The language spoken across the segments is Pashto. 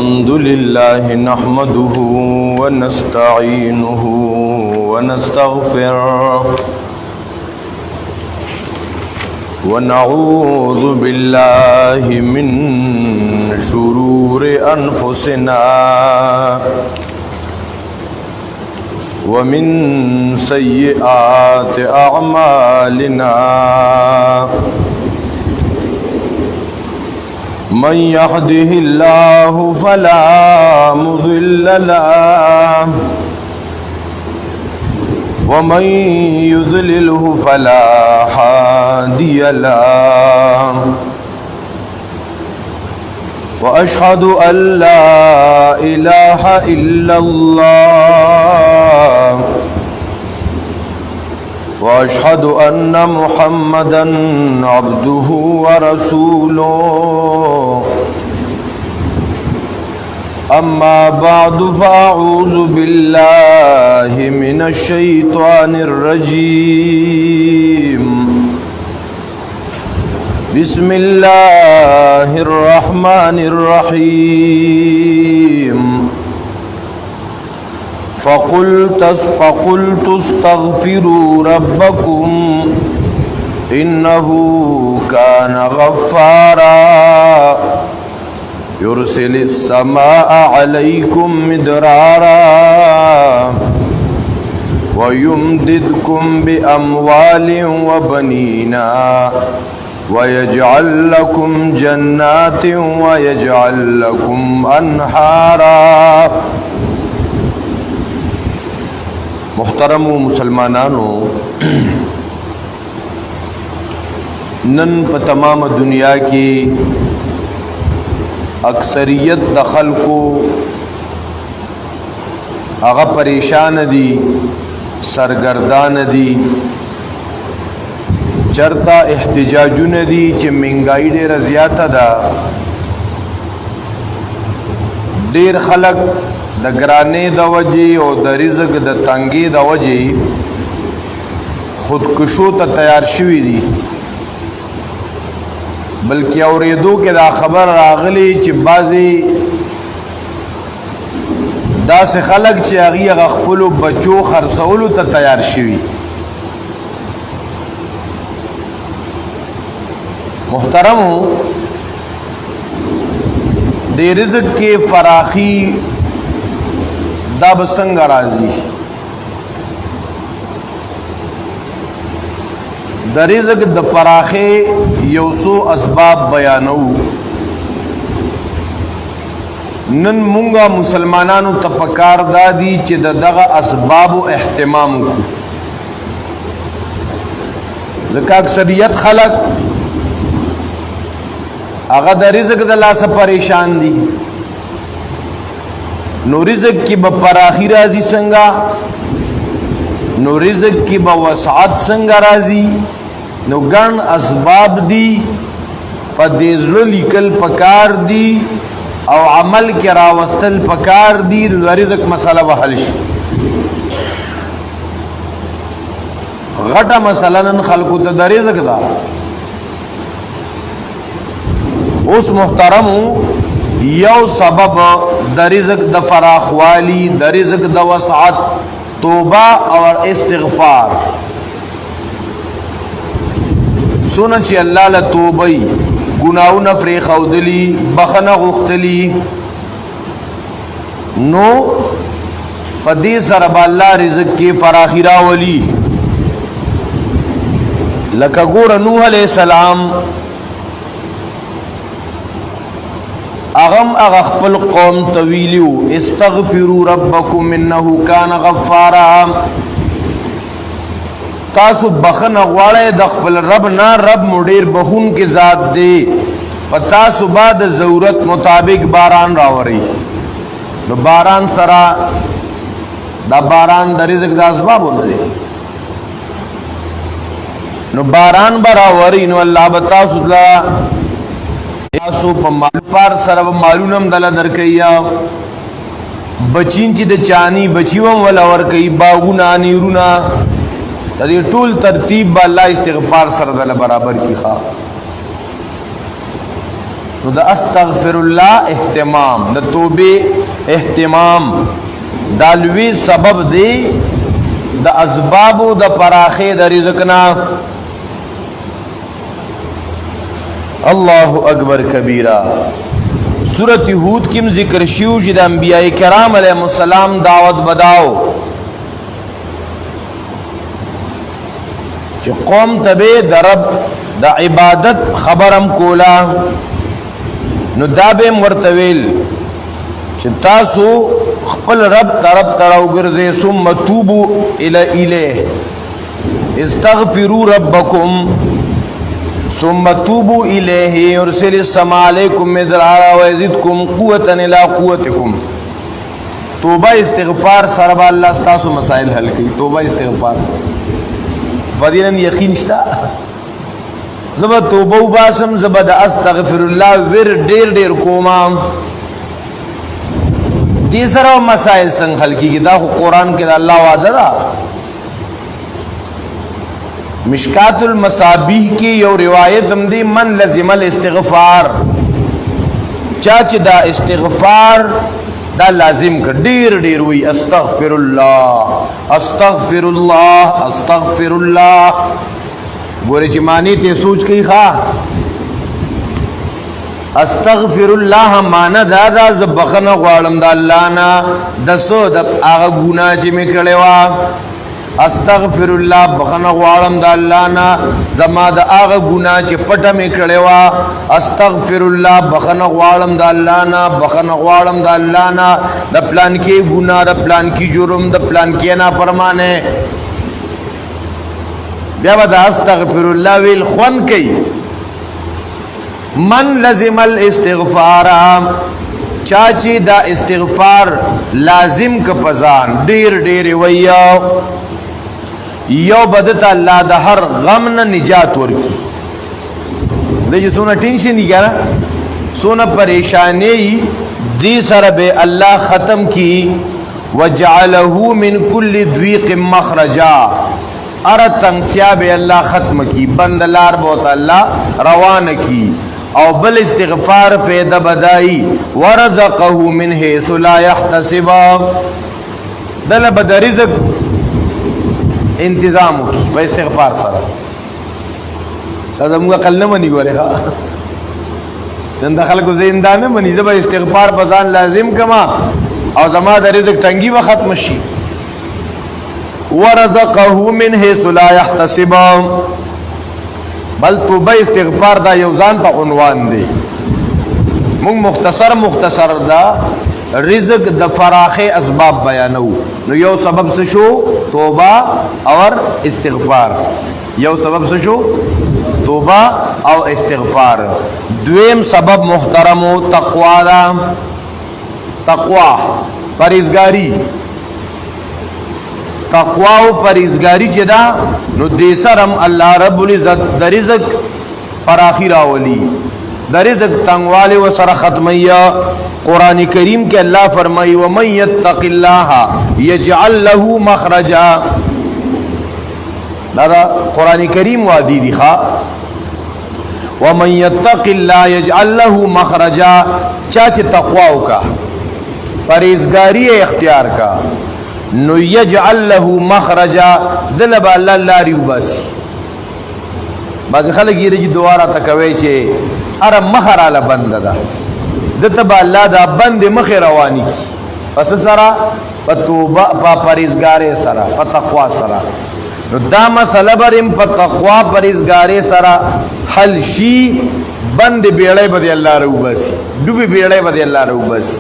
الحمد لله نحمده ونستعينه ونستغفره ونعوذ بالله من شرور أنفسنا ومن سيئات أعمالنا من يهده الله فلا مضل له ومن يضلله فلا هادي له وأشهد أن لا إله إلا الله وأشهد أن محمدًا عبده ورسوله أما بعد فأعوذ بالله من الشيطان الرجيم بسم الله الرحمن الرحيم فقلت استغفروا ربكم إنه كان غفارا يرسل السماء عليكم مدرارا ويمددكم بأموال وبنينا ويجعل لكم جنات ويجعل لكم أنهارا. محترم مسلمانانو، نن په تمام دنیا کې اکثریت د خلکو هغه پریشان دي، سرګردان دي، چرتا احتجاجونه دي چې مهنګای ډیره زیاته ده. ډیر خلک د ګرانې د وجې او د رزق د تنګې د وجې خودکشو ته تیار شوي دي، بلکې اورېدو کې دا خبر راغلی چې بعضې داسې خلک چې هغوی هغه خپلو بچو خرڅولو ته تیار شوي. محترمو، د رزق کې فراخي دا بسنگ راضی د رزق د پراخه یو سو اسباب بیانو. نن مونږه مسلمانانو ته پکار دادی چې دغه اسباب اهتمام وکړو، ځکه اکثریت خلک هغه د رزق د لاسه پریشان دي. نو رزق کی با پراخی رازی سنگا، نو رزق کی با وسعت سنگا رازی، نو گن اسباب دی پا دیزلو لیکل پکار دی او عمل کی راوستل پکار دی، نو رزق مسئلہ بحل شي. غٹا مسئلہ نن خلقو تا دا رزق دا. اس محترمو یو سبب د رزق د فراخوالی، د رزق د وسعت توبه اور استغفار. سونه چې الله له توبې ګناونه پرې خودلی، بخنه غختلی، نو پدې سره به الله رزق کې فراخی راولي. لکه ګور نوح علیہ السلام اغم اغخپل قوم طویلیو استغفروا ربکم انه کان غفارا. تاسو بخن غواړی د خپل رب نه، رب مډیر بخون کې ذات دی، پتا سو بعد ضرورت مطابق باران راوري. نو باران سرا دا باران د رزق د اسبابونه دي، نو باران براوري، نو الله بتا سو تاسو په مال پر سره مالونم دل درکیا، بچین چې د چانی بچیوم ولا ور کوي، باغونه نیرونه د دې ټول ترتیب به الله استغفار سره دل برابر کی. نو د استغفر الله اهتمام د توبه اهتمام دا لوی سبب دی د اسبابو د پراخه د رزق نه. الله اکبر کبیرہ. سورۃ ہود کیم ذکر شیو چې د انبیاء کرام علیهم السلام دعوت بداو چې قوم تبه درب د عبادت خبرم کولا نو دابه مرتویل چې تاسو خپل رب طرف تراو ګرځي ثم توبوا الیه استغفروا ربکم ثم توبوا الیه یرسل السماء علیکم مدرارا ویزدکم قوة الى قوتکم. توبہ استغفار سره الله تاسو مسائل حل کوي. توبہ استغفار بدینن یقین شتا زبا توبه وباسم زبا د استغفر الله ور ډیر ډیر کوما دې سره مسائل څنګه حل کیږي. دا قرآن کې د الله وعده ده. مشکات المصابیح کی یو روایت هم دی من لزم الاستغفار چا چې دا استغفار دا لازم کړ ډیر ډیر وی استغفر الله استغفر الله استغفر الله. ګوره چې معنی ته سوچ کوي ښا استغفر الله معنا دا دا ز بخنه غواړم د الله نه د سو د هغه ګناه چې مې کړی وا. استغفر الله بخنه غواړم د الله نه زما د هغه ګناه چې پټه مې کړی وا. استغفر الله بخنه غواړم د الله نه بخنه غواړم د الله نه د پلان کې ګناه د پلان کې جرم د پلان کې نه پرمانه. بیا به د استغفر الله ویل خون کوي. من لزم الاستغفار چا چې دا استغفار لازم ک پزان ډیر ډیر ویا یو بدت الله د هر غم نه نجات ورکی. دغه سونه ټینشن دی ګره سونه پریشانی دی سره به الله ختم کی. وجعله من كل ضيق مخرجا ار تنگسیا به الله ختم کی بندلار بہت اللہ روان کی. او بل استغفار پیدا بدائی ورزقه من حيث لا يحتسب دل بد رزق انتظام کی با استغفار سره. دا موږ عقل نه مني ګوره ها نن د خلکو زندان نه مني. زبا استغفار بزان لازم کما او زما د رزق تنګي به ختم شي. ورزقه من حيث لا يحتسب بل توبه استغفار دا یو ځان په عنوان دی. موږ مختصر دا رزق د فراخه اسباب بیانو. نو یو سبب څه شو توبه اور استغفار. یو سبب څه شو توبه او استغفار. دویم سبب محترمو تقوا دا. تقوا پرهیزګاری تقوا او پرهیزګاری چې دا نو دې سرم الله رب العزت د رزق پر اخر اولی د رزق تنگواله و سره ختمیا. قران کریم کې الله فرمایي ومن يتق الله يجعل له مخرجا. دا قران کریم وادي دي ښا ومن يتق الله يجعل له مخرجا. چا چې تقوا وکا پرهیزګاری اختیار کا نو یجعل له مخرجا دلب الله لاری وباسي. بعض خلک یې رجی دواره تکوي چې اره مخراله بند ده دته به الله دا بند مخ رواني کی پس سره په توبه په پرهیزګاری سره په تقوا سره. نو دا مسله بریم په تقوا پرهیزګاری سره حل شي. بند بیړې به الله روباسي ډوبې بیړې به الله روباسي.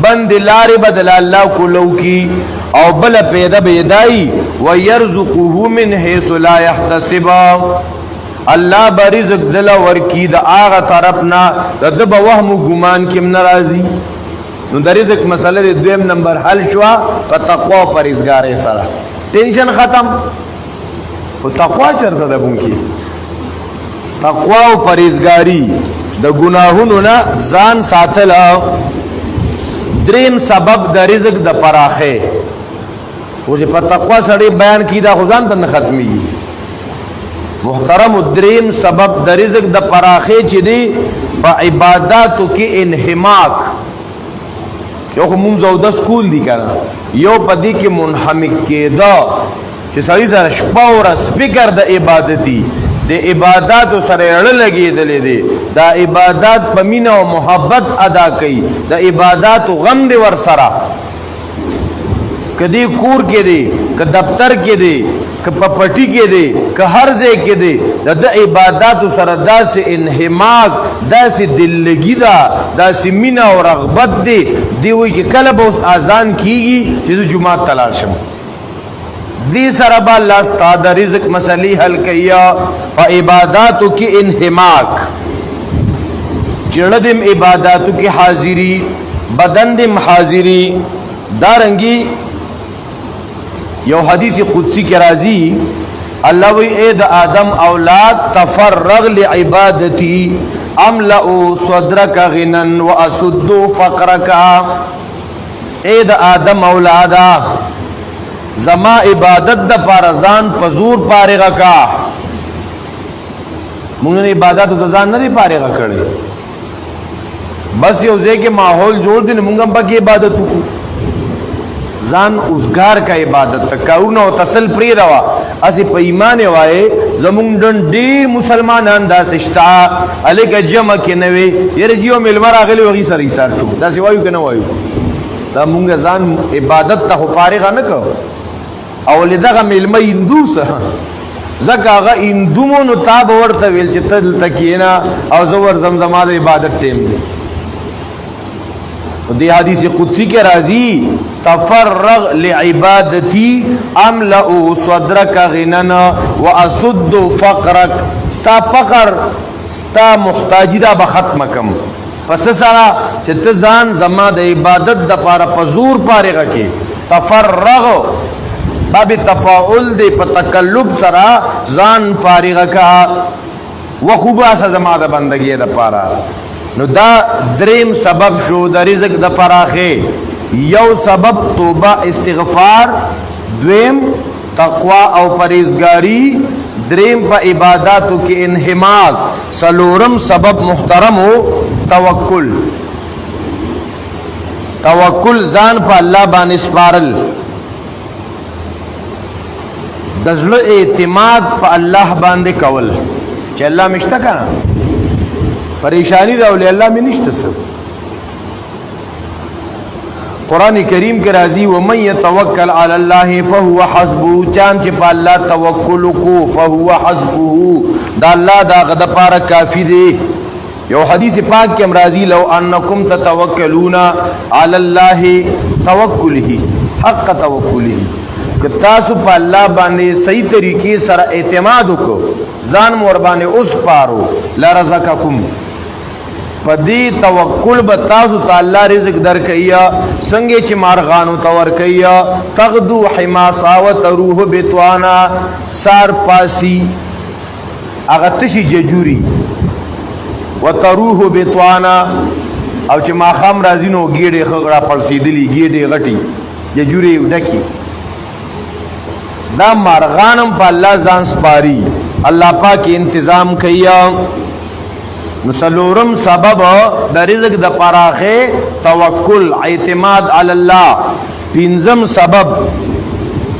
بند لارې بدل الله کولو کی او بل پیدا بیدای ويرزقه من حيث لا يحتسب. الله برزق دل ورکی د هغه طرفنا د به وهم ګمان کې ناراضي. نو د رزق مسله د دویم نمبر حل شو په تقوا او پرهیزګاری سره. ټینشن ختم. او تقوا چرته ده بونکی تقوا او پرهیزګاری د ګناهونو نه ځان ساتل. دریم سبب د رزق د پراخه او چې په تقوا سره بیان کی دا خدان ته ختمي. محترم دریم سبب د رزق د پراخه چې دی په عباداتو کې انحماق. یو خو مونږ او د سکول دی کنه، یو په دې کې منحمق کېدا چې سړی سره شپه ورځ فکر د عبادتي د عباداتو سره اړه لګېدلې دی، دا عبادات په مینه او محبت ادا کوي، د عباداتو غم دی ور سره، کدی کور کې دی که دفتر کې دی که په پټي کې دی که هر ځای کې دی، د عباداتو سره داسې انحماق داسې دللګي ده داسې مینه او رغبت دی. دی وایي چې کله به اوس اذان کیږي چې زه جومات ته لاړ شم. دی سره به الله ستا د رزق مسلې حل کوي. په عباداتو کې انحماق، چړه دم عباداتو کې حاضری، بدن دم حاضری. دارنګي یو حدیث قدسی کې راځي الله وی اے د آدم اولاد تفرغ لعبادتی املأ صدرک غنا واسد فقرک. اے د آدم اولادا زما عبادت د فارزان پزور پارغه کا. مونږ نه عبادت د ځان نه پارغه کړي، بس یو ځای کې ماحول جوړ دي مونږ هم پکې عبادت وکړو. ځان اوسګار کا عبادت تکاونه او تسل پری روا اسی په ایمان وای زمونږ ډن ډیر مسلمانان دا سشتا الیک جمع کې نه وي یره جیو ملمر اغلی وغي سره ایثار شو دا سی وایو کنه وایو دا مونږ ځان عبادت ته فارغ نه کو او لدغه ملمه هندوس زکه هغه هندومونو تاب ورته ویل چې تل تکینا او زور زمزمه د عبادت ټیم دی. دی حدیث قدسی کے راضی تفرغ لعبادتی املأ صدرک غننا واسد فقرک. ستا فقر ستا محتاجی دا بختم کم پس سارا چې ته ځان زما د عبادت د پاره پزور پارغه کې. تفرغ باب تفاعل دی په تکلب سرا ځان فارغه کا و خوبه اس زما د بندګۍ د پاره. نو دا دریم سبب شو د رزق د فراخه. یو سبب توبه استغفار، دویم تقوا او پرهیزګاری، دریم په عباداتو کې انحماق، سلورم سبب محترم ہو توکل. توکل ځان په الله باندې سپارل، د زړه اعتماد په الله باندې کول چې الله مشته کنه پریشانی دا اولی اللہ میں نشتا سب. قرآن کریم کے راضی ومن یتوکل علی اللہ فہو حسبہ، چان چی پا اللہ توکل کو فہو حسبہ دا اللہ دا غدا پارا کافی دے. یو حدیث پاک کے امراضی لو انکم تتوکلون علی اللہ توکلہ حق توکلہ، کہ تاسو پا اللہ بانے صحیح طریقے سر اعتماد کو زان مور بانے اس پارو لرزقکم پدی توکل بتاسو تعالی رزق در کیا سنگے چ مارغانو تور کیا تغدو حماسا و تروح بتوانا سار پاسی اغتشی ججوری و تروح بتوانا او چ ما خام رازینو گیڑے خغڑا پړسیدلی گیڑے غټی ججوری ډکی. دا مارغانم په الله ځان سپاری الله پاک انتظام کیا. نسلورم سبب د رزق د پراخه توکل اعتماد علی الله. پنځم سبب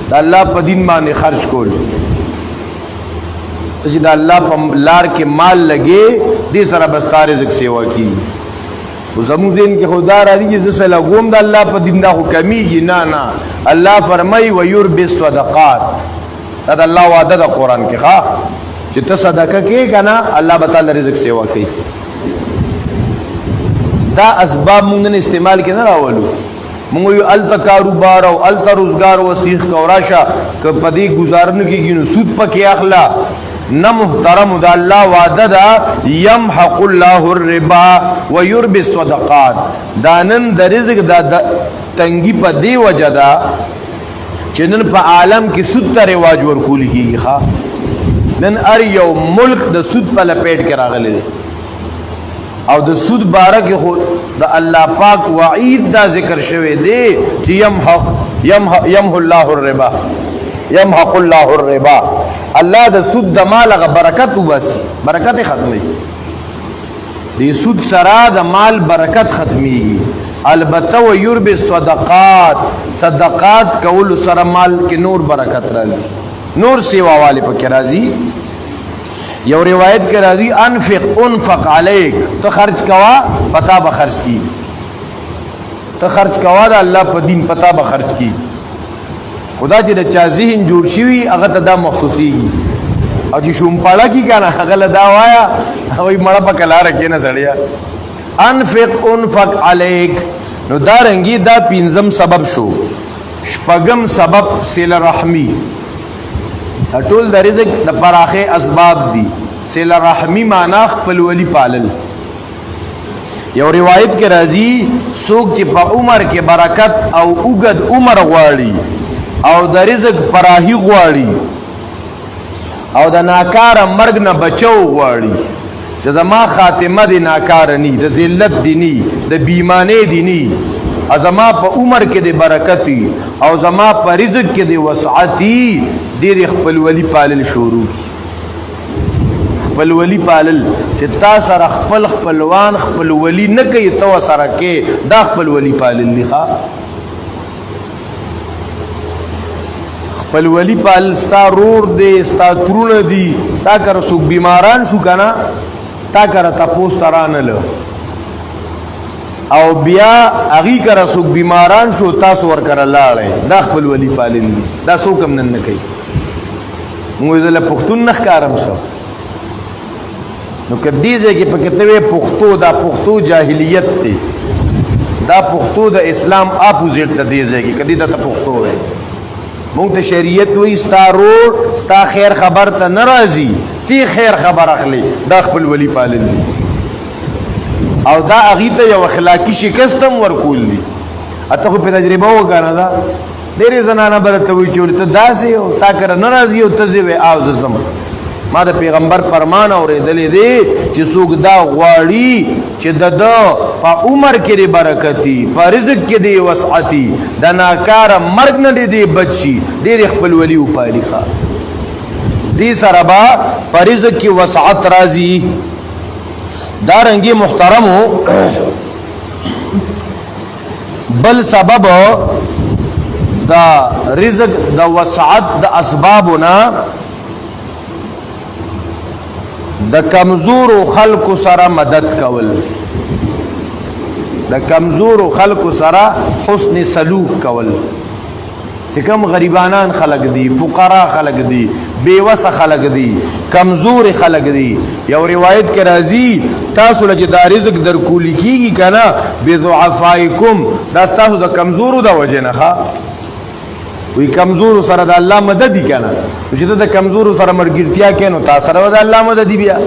د الله په دین باندې خرج کول، چې د الله په لار کې مال لګي دې سره بستا رزق سیوا کی. زمو دین کې خدا را دي چې زسه لګوم د الله په دین دا حکمیږي نه نه. الله فرمای و یربی الصدقات، دا الله وعده د قران کې ښا چې ته صدقه کې کنه الله به تعالی رزق سیوا کوي. دا اسباب مونږ نه استعمال کې نه راولو. مونږ یو الته کاروبار او الته روزګار وسیخ کوراشه ک پدی گزارن کیږي نو سود پکې اخلا نه. محترم د الله وعده دا یمحق الله الربا ويربي الصدقات. دانن د رزق د تنګي په دی وجدا چې نن په عالم کې سود ته رواج ورکول کیږي ښا. نن ار یو ملک د سود په لپیټ کې راغلی دی او د سود باره کې خو د الله پاک وعید دا ذکر شوی دی چې یمحق الله الربا یمحق الله الربا الله د سود د مال غ برکت وباسي برکت ختمي دی سود سرا د مال برکت ختمي البته و یرب صدقات صدقات کول سره مال کې نور برکت راځي نور سیوا والے پکې راځي یو روایت کې راځي انفق علیک تو خرج کوا پتا به خرج کی تو خرج کوا دا الله په دین پتا به خرج کی خدا دې د چا ذهن جوړ شي هغه ته دا محسوسي او چې شوم پاړه کی کنه هغه له دا وایا وای مړه په کلاره کې نه سړیا انفق علیک نو دا رنګي دا پینځم سبب شو شپږم سبب صله رحمی ټول د رزق د پراخه اسباب دي صله رحمی معنا خپل ولی پالل یو روایت کې راځي څوک چې په عمر کې برکت او اوږد عمر غواړي او د رزق پراخي غواړي او د ناکاره مرګ نه بچو غواړي چې زما خاتمه دی ناکاره نی د ذلت دی نی د بیمانه دی نی ازما په عمر کې د برکتی او زما په رزق کې د وسعتی د خپل ولی پالل شروع کی خپل ولی پالل چې تا سره خپل خپلوان خپل ولی نه کوي تو سره کې دا خپل ولی پالل لخوا خپل ولی پال ستا رور دی ستا ترونه دی تا کر سو بیماران شو کنا تا کر تپوس ترانل او بیا اغي کر سو بیماران شو تاسو ور کر لاړې دا خپل ولی پالل دا سو کم نن کوي موږ زله پښتون نه کارم شو نو کدی ځکه په کتوې پښتو دا پښتو جاهلیت دی دا پښتو د اسلام اپوزیټ ته دی ځکه کدی ته پښتو وای مونږ ته شریعت وای ستا رور ستا خیر خبر ته ناراضي تی خیر خبر اخلي دا خپل ولی پالل دی او دا اغي ته یو اخلاقی شکستم ورکول دي اته خو په تجربه وګاڼه دا ډېری زنانه برته وی چې ته داسې او تا کر ناراضي او ته وی او زم ما د پیغمبر فرمان اورېدلې دي چې څوک دا غواړي چې د په عمر کې برکتی په رزق کې دی وسعتی د ناکار مرګ نه دی بچي ډېر خپل ولی او پالیخه دې سره با په رزق کې وسعت راځي دارنگی محترمو بل سبب دا رزق دا وسعت دا اسبابنا دا کمزور خلق سره مدد کول دا کمزور خلق سره حسن سلوک کول چې کوم غریبانان خلق دي فقرا خلق دي بیوس خلق دي کمزور خلق دي یو روایت کې راځي تاسو لږ د رزق در کولی کیږي کنه بضعفائکم دا تاسو د کمزورو د وجه نه ښه وی کمزور سره د الله مدد کنه چې د کمزور سره مرګرتیا کینو تاسو سره د الله مدد بیا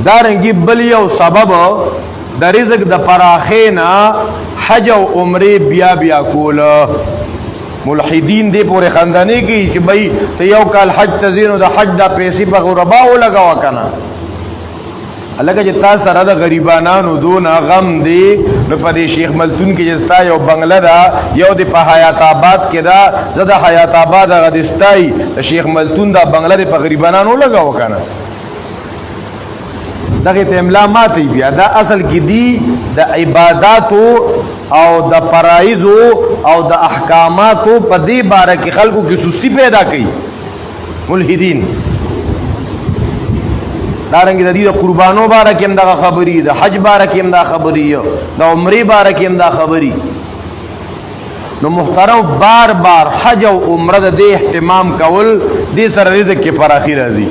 دارنګي بل یو سبب د رزق د پراخینا حج او عمره بیا بیا کول ملحدین دی پورې خاندانی کی چې بھائی ته یو کال حج تزینو د حج د پیسې په غربا ولګاو کنه الګه چې تاسو سره د غریبانو دون غم دی نو په شیخ ملتون کې جستا یو بنگله دا یو د په حیات آباد کې دا زده حیات آباد غدستای شیخ ملتون دا بنگله په غریبانو لګاو کنه دغه ته املا ماتي بیا دا اصل کې دی د عبادتو او د فرایض او د احکاماتو په دې باره کې خلکو کې سستی پیدا کړي ملحدین دارنګ د دې قربانو باره کې هم دا خبري د حج باره کې هم دا خبري د عمره باره کې هم دا خبري نو محترم بار بار حج او عمره د اهتمام کول دې سره رزق کې فراخي راځي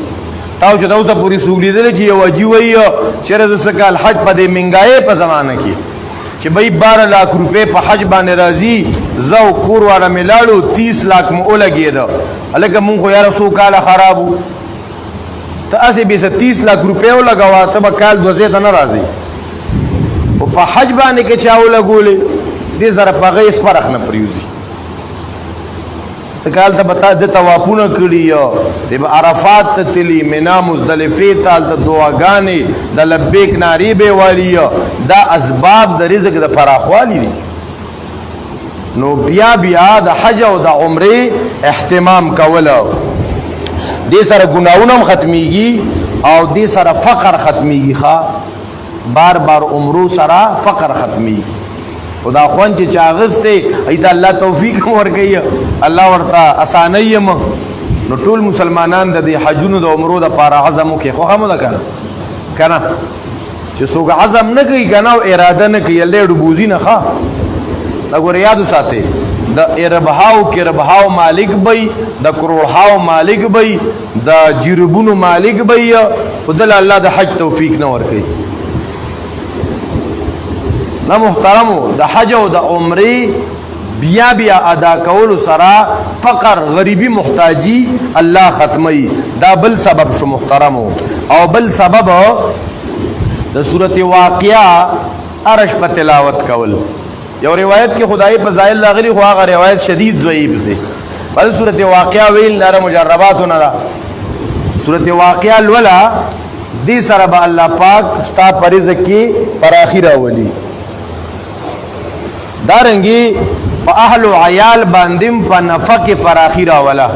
تاسو دا اوسه پوری سوګلی دي چې یو واجب وي چې د سکال حج په دې منګای په زمانه کې چې بھئی 12 लाख روپے په حج باندې راځي زو کور والا ملاړو 30 लाख مو لګید الګه مونږ خو یاره سو کال خرابو ته اسی به 30 लाख روپے لګاوا ته کال دوزه ته ناراضي او په حج باندې کې چاو لګولې دې زره په غیس فرق نه پریوزي سکال ته بتا د توافونه کړی د عرفات ته تلی مینا مزدلفه ته د دعاګانې د لبیک ناری به والی دا اسباب د رزق د فراخوالی دي نو بیا د حج او د عمره اهتمام کولو دې سره ګناونه ختميږي او دې سره فقر ختميږي ښا بار بار عمرو سره فقر ختميږي خدا خوان چې چاغسته ایت الله توفیق ورکړي الله ورته اسانیم نو ټول مسلمانان د دې حجونو د عمرو د پاره عزم کې خو هم نه کنه چې څوک عزم نه کوي کنه او اراده نه کوي الله ډوبوزي نه ښا لګور یادو ساتي د اربحاو کې ربحاو مالک بي د کروڑهاو مالک بي د جربونو مالک بي خدای الله د حج توفیق نه ورکړي نه محترمو د حج او د عمره بیا بیا ادا کول سره فقر غریبی محتاجی الله ختمي دا بل سبب شو محترمو او بل سبب د سورۃ واقعہ ارش په تلاوت کول یو روایت کې خدای په ظاهر لاغلی خو هغه روایت شدید ضعیف دی بل سورۃ واقعہ ویل لاره مجربات نه ده سورۃ واقعہ الولا دې سره به الله پاک ستا پرز کې پر اخیره ولي دارنګي په اهل او عیال باندې په نفقه پر اخیره ولا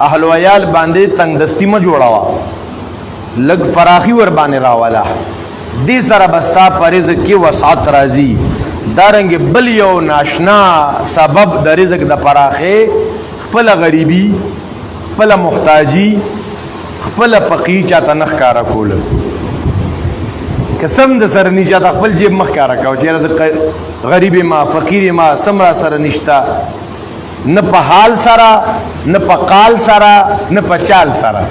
اهل او عیال باندې تنگ دستی ما جوړاوا لګ فراخي ور باندې راوالا دې سره بستا پرز کې وسعت راځي دارنګ بل یو ناشنا سبب د رزق د پراخه خپل غریبی خپل محتاجی خپل فقیر چاته نخ کارا کول قسم د سر نه چاته خپل جیب مخ کارا کاو چې رزق غریب ما فقیر ما سمرا سره نشتا نه په حال سره نه په قال سره نه په چال سره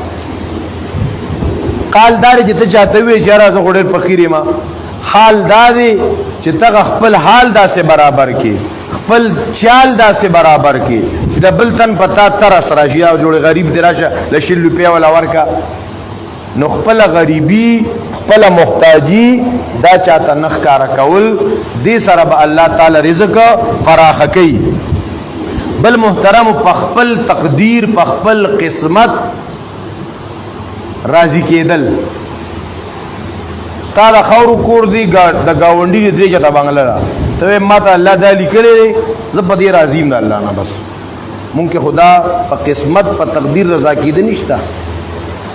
قال دار چې ته چاته وی چې راز غوډر فقیر ما حال دادی چې تغه خپل حال داسې برابر کې خپل چال داسې برابر کې چې د بل تن پتا تر سره شي او جوړ غریب دراشه لشل روپیا ولا ورکا نو خپل غریبی خپل محتاجی دا چاته نخ کار کول دې سره به الله تعالی رزق فراخ کوي بل محترم په خپل تقدیر په خپل قسمت راضی کېدل ستاره خورو کور دی د گاونډي دې چاته بنگله را ته ماته الله دا لیکلې زه په دې راضی یم الله نه بس مونږ خدا په قسمت په تقدیر رضا کېد نشته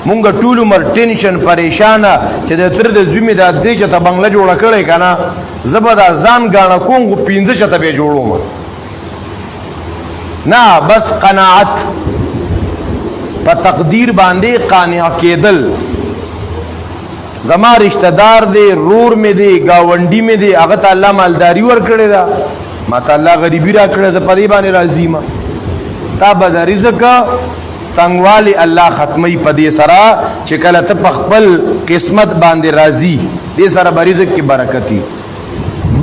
مونږ ټول عمر ټینشن پریشانه چې د تر د زمي د دې چاته بنگله جوړه کړې کنه زبر ځان غاڼه کوم پینځه چاته به جوړوم نه بس قناعت په تقدیر باندې قانع کېدل زما رشتہ دار دی رور می دی گاونډي می دی هغه ته الله مالداری ور کړی دا ما ته الله غریبی را کړی دا په دې باندې راضی ما ستا به د رزق تنگوالی الله ختمی په دې سره چې کله ته په خپل قسمت باندې راضی دې سره به رزق کې برکتی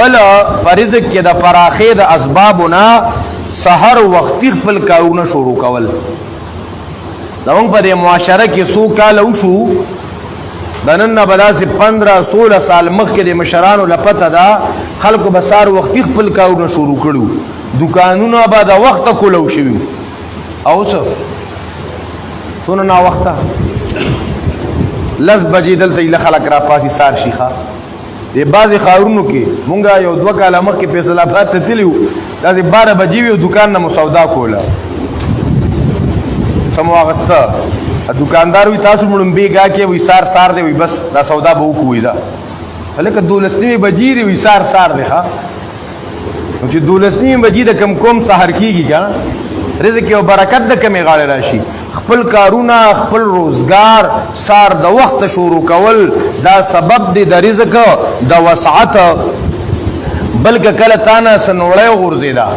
بل په رزق کې د فراخې د اسبابونه سحر وخت خپل کارونه شروع کول لوم په دې معاشره کې سو کال وشو دنن بلاس 15-16 سال مخکې د مشرانو لپته دا خلکو بسار وخت خپل کارونه شروع کړو دکانونه به د وخت کولو شوی او څه سونه نا وخته لز بجې دلته له خلک را پاسي سار شيخه د بعضی خارونو کې مونږه یو 2 کال مخکې فیصل آباد ته تلیو داسې 12 بجې یو دکان نه مسودا کوله سمو اغسته دکاندار وی تاسو مړم بیګه کې وی سار دی وی بس دا سودا به وکوي دا هلکه 12 بجې دی وی سار دی ښا چې 12 بجې د کم سحر کیږي کا رزق او برکت د کمی غاړه راشي خپل کارونه خپل روزگار سار د وخت شروع کول دا سبب دی د رزق د وسعت بلکې کله تانا سنوړې غورځیدا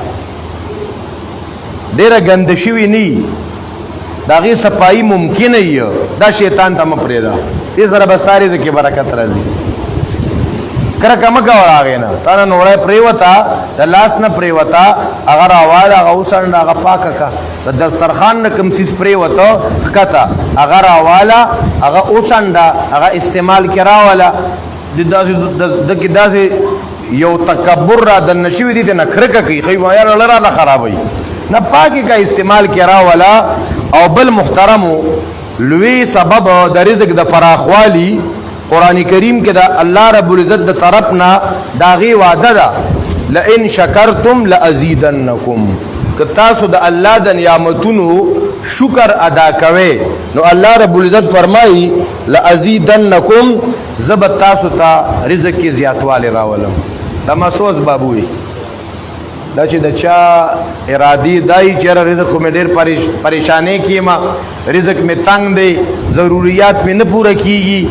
ډیره ګند شوی نی داغي صفائی ممکن ای دا شیطان ته مپریدا دې سره بستاری ځکه برکت راځي کړه کما کا راغې نه تا نه وړه پریوتا د لاس نه پریوتا اگر اواله غوسند هغه پاکه کا د دسترخوان نه کم سیس پریوتا خکتا اگر اواله هغه اوسند هغه استعمال کرا ولا د داسې یو تکبر را د نشوي دي نه خرکه کوي خو یار لره نه خرابوي نه پاکي کا استعمال کرا ولا او بل محترمو لوی سبب د رزق د فراخوالی قران کریم کې دا الله رب العزت د طرفنا داغي وعده ده لئن شکرتم لازیدنکم که تاسو د الله د نعمتونو شکر ادا کوئ نو الله رب العزت فرمایي لازیدنکم زب تاسو ته رزق کې زیاتوالی راولم دا مسو اسباب وي دا چې د چا ارادي دای چېرې رزق خو مې ډېر پریشانې کېما رزق مې تنګ دی ضروریات مې نه پوره کېږي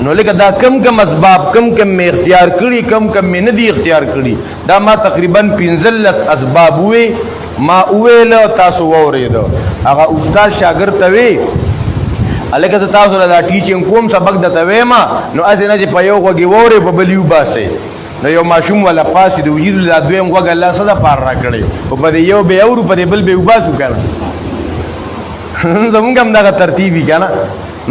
نو لکه دا کم اسباب کم مې اختیار کړي کم مې نه دي اختیار کړي دا ما تقریبا 15 اسباب وي ما ویل تاسو واورېدو هغه استاد شاګرد ته وی الکه تاسو له دا ټیچینګ کوم سبق درته وایم نو اسنه چې په یو غوږی ووري په بلیو باسي نو یو ماشوم ولا پاسې د وجود لا دویم غوږ الله صدا پار را کړی او په یو به اورو په بل به وباسو کنه زمونږ هم دا ترتیبی کنه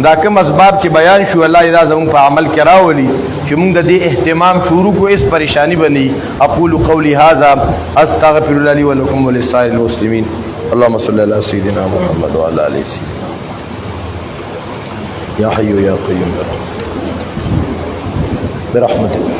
دا کوم اسباب چې بیان شو الله اذا زمون په عمل کې راولي چې موږ د دې اهتمام شروع کو اس پریشانی بني اقول قولي هذا استغفر الله لي ولكم ولسائر المسلمين اللهم صل على سيدنا محمد وعلى ال سيدنا يا حي يا قيوم برحمتك